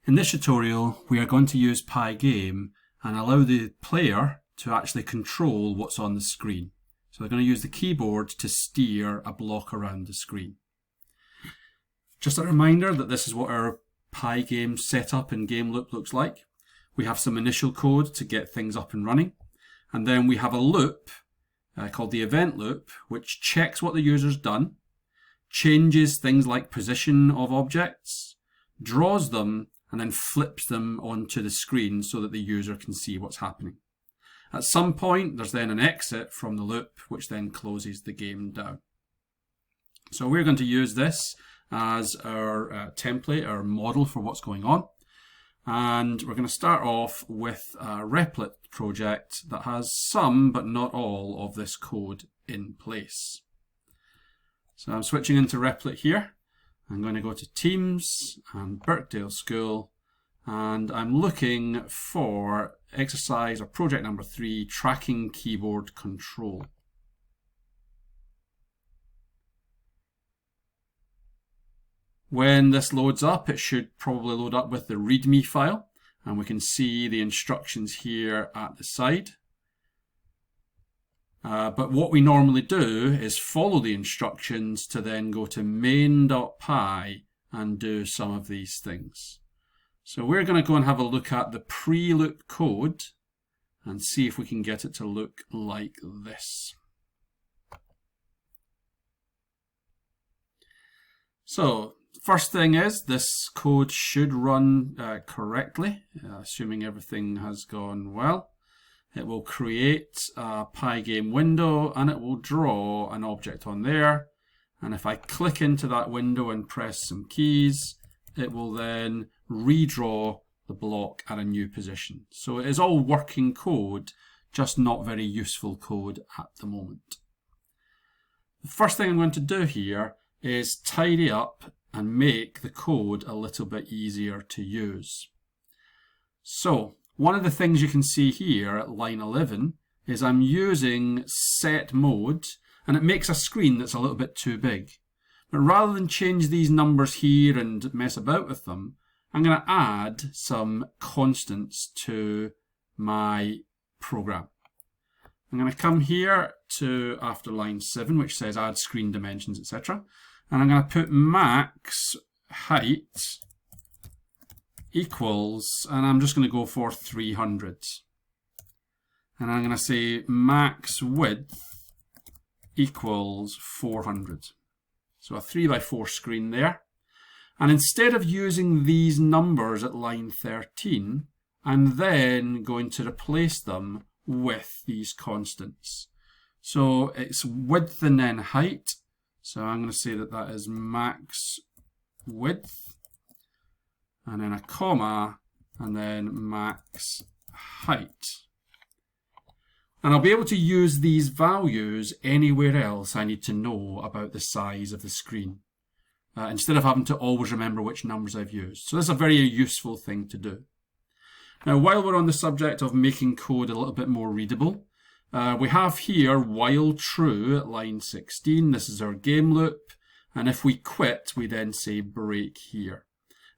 In this tutorial, we are going to use PyGame and allow the player to actually control what's on the screen. So we're going to use the keyboard to steer a block around the screen. Just a reminder that this is what our PyGame setup and game loop looks like. We have some initial code to get things up and running, and then we have a loop called the event loop, which checks what the user's done, changes things like position of objects, draws them, and then flips them onto the screen so that the user can see what's happening. At some point, there's then an exit from the loop, which then closes the game down. So we're going to use this as our template, our model for what's going on. And we're going to start off with a Replit project that has some, but not all, of this code in place. So I'm switching into Replit here. I'm going to go to Teams and Birkdale School, and I'm looking for exercise or project number 3, tracking keyboard control. When this loads up, it should probably load up with the README file, and we can see the instructions here at the side. But what we normally do is follow the instructions to then go to main.py and do some of these things. So we're going to go and have a look at the pre-loop code and see if we can get it to look like this. So first thing is, this code should run correctly, assuming everything has gone well. It will create a PyGame window and it will draw an object on there. And if I click into that window and press some keys, it will then redraw the block at a new position. So it is all working code, just not very useful code at the moment. The first thing I'm going to do here is tidy up and make the code a little bit easier to use. So one of the things you can see here at line 11 is I'm using set mode, and it makes a screen that's a little bit too big. But rather than change these numbers here and mess about with them, I'm going to add some constants to my program. I'm going to come here to after line 7, which says add screen dimensions, etc. And I'm going to put max height equals, and I'm just going to go for 300. And I'm going to say max width equals 400. So a 3x4 screen there. And instead of using these numbers at line 13, I'm then going to replace them with these constants. So it's width and then height. So I'm going to say that that is max width, and then a comma, and then max height. And I'll be able to use these values anywhere else I need to know about the size of the screen, instead of having to always remember which numbers I've used. So this is a very useful thing to do. Now, while we're on the subject of making code a little bit more readable, we have here while true at line 16. This is our game loop. And if we quit, we then say break here.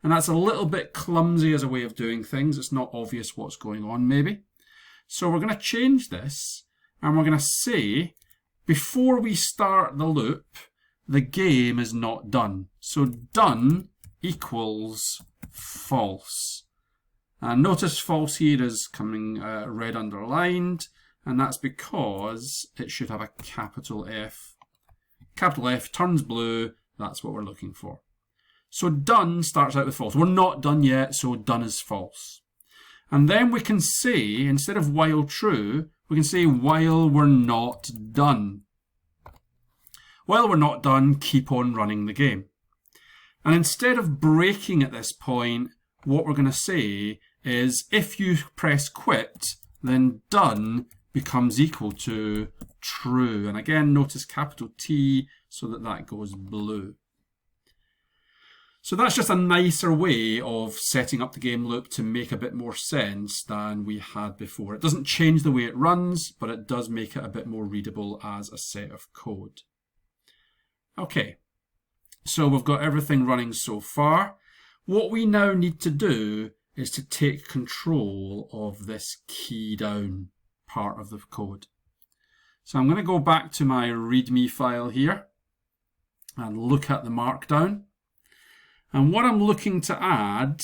And that's a little bit clumsy as a way of doing things. It's not obvious what's going on, maybe. So we're going to change this, and we're going to say, before we start the loop, the game is not done. So done equals false. And notice false here is coming red underlined, and that's because it should have a capital F. Capital F turns blue, that's what we're looking for. So done starts out with false. We're not done yet, so done is false. And then we can say, instead of while true, we can say while we're not done. While we're not done, keep on running the game. And instead of breaking at this point, what we're going to say is if you press quit, then done becomes equal to true. And again, notice capital T so that that goes blue. So that's just a nicer way of setting up the game loop to make a bit more sense than we had before. It doesn't change the way it runs, but it does make it a bit more readable as a set of code. Okay, so we've got everything running so far. What we now need to do is to take control of this key down part of the code. So I'm going to go back to my README file here and look at the markdown. And what I'm looking to add,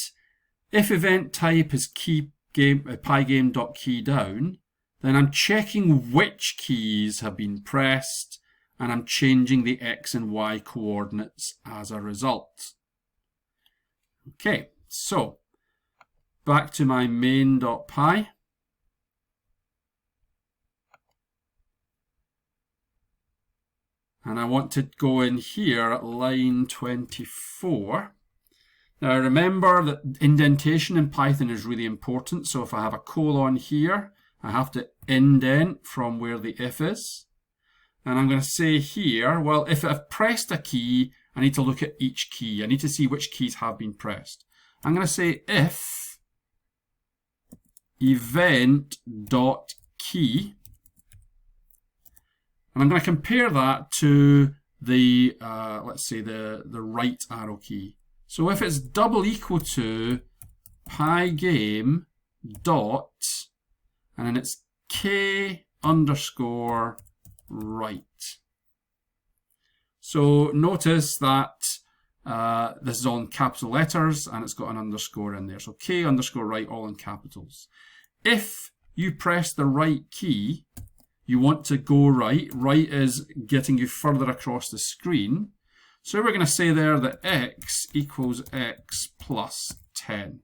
if event type is PyGame.KeyDown, then I'm checking which keys have been pressed, and I'm changing the X and Y coordinates as a result. Okay, so back to my main.py. And I want to go in here at line 24. Now remember that indentation in Python is really important. So if I have a colon here, I have to indent from where the if is. And I'm going to say here, well, if I've pressed a key, I need to look at each key. I need to see which keys have been pressed. I'm going to say if event.key, and I'm going to compare that to the, let's say, the right arrow key. So if it's double equal to PyGame dot, and then it's K underscore right. So notice that this is all in capital letters and it's got an underscore in there. So K underscore right, all in capitals. If you press the right key, you want to go right. Right is getting you further across the screen. So we're going to say there that X equals X plus 10.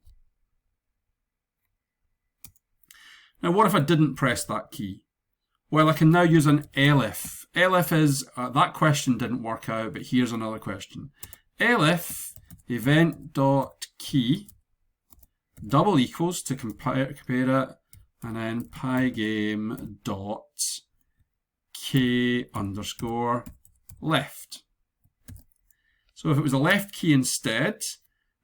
Now what if I didn't press that key? Well, I can now use an elif. Elif is, that question didn't work out, but here's another question. Elif event.key double equals to compare it, and then pygame dot K underscore left. So if it was a left key instead,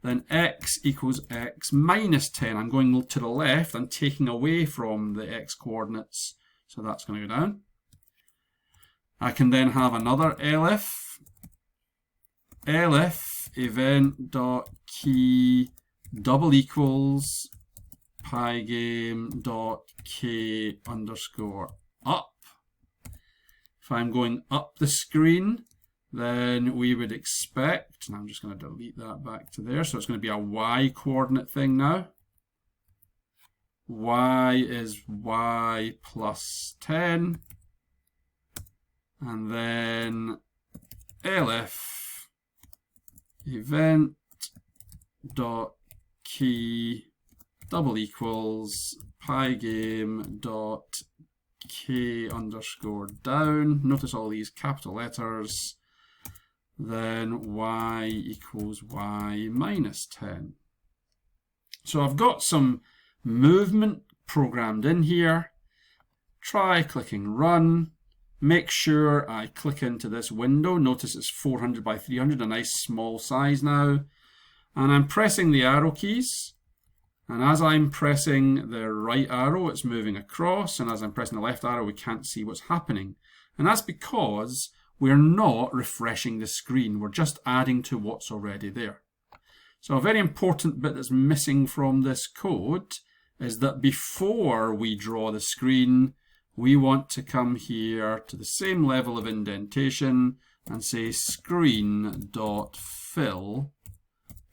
then X equals X minus 10. I'm going to the left and taking away from the X coordinates. So that's going to go down. I can then have another elif. Elif event.key double equals pygame.k underscore up. If I'm going up the screen, then we would expect, and I'm just going to delete that back to there, so it's going to be a Y coordinate thing now. Y is Y plus 10, and then elif event dot key double equals pygame dot K underscore down. Notice all these capital letters. Then Y equals Y minus 10. So I've got some movement programmed in here. Try clicking run. Make sure I click into this window. Notice it's 400 by 300, a nice small size now. And I'm pressing the arrow keys. And as I'm pressing the right arrow, it's moving across. And as I'm pressing the left arrow, we can't see what's happening. And that's because we're not refreshing the screen. We're just adding to what's already there. So a very important bit that's missing from this code is that before we draw the screen, we want to come here to the same level of indentation and say screen.fill,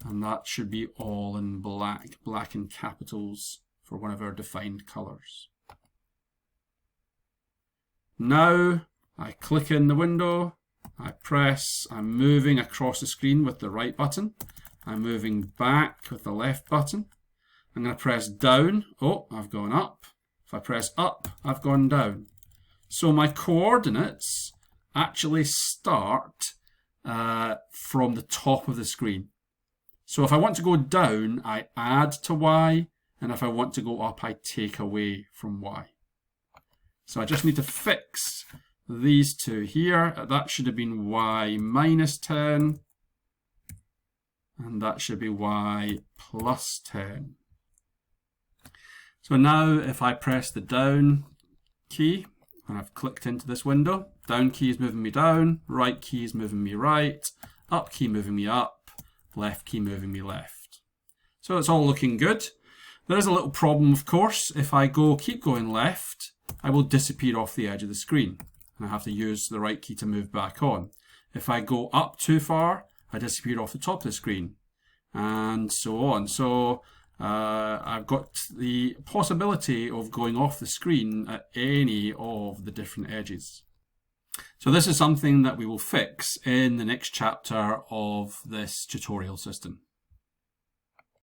and that should be all in black in capitals for one of our defined colors. Now I click in the window, I press, I'm moving across the screen with the right button, I'm moving back with the left button. I'm going to press down. Oh, I've gone up. If I press up, I've gone down. So my coordinates actually start from the top of the screen. So if I want to go down, I add to Y, and if I want to go up, I take away from Y. So I just need to fix these two here. That should have been Y minus 10, and that should be Y plus 10. So now if I press the down key, and I've clicked into this window, down key is moving me down, right key is moving me right, up key moving me up, left key moving me left. So it's all looking good. There is a little problem, of course. If I keep going left, I will disappear off the edge of the screen. And I have to use the right key to move back on. If I go up too far, I disappear off the top of the screen. And so on. So I've got the possibility of going off the screen at any of the different edges. So this is something that we will fix in the next chapter of this tutorial system.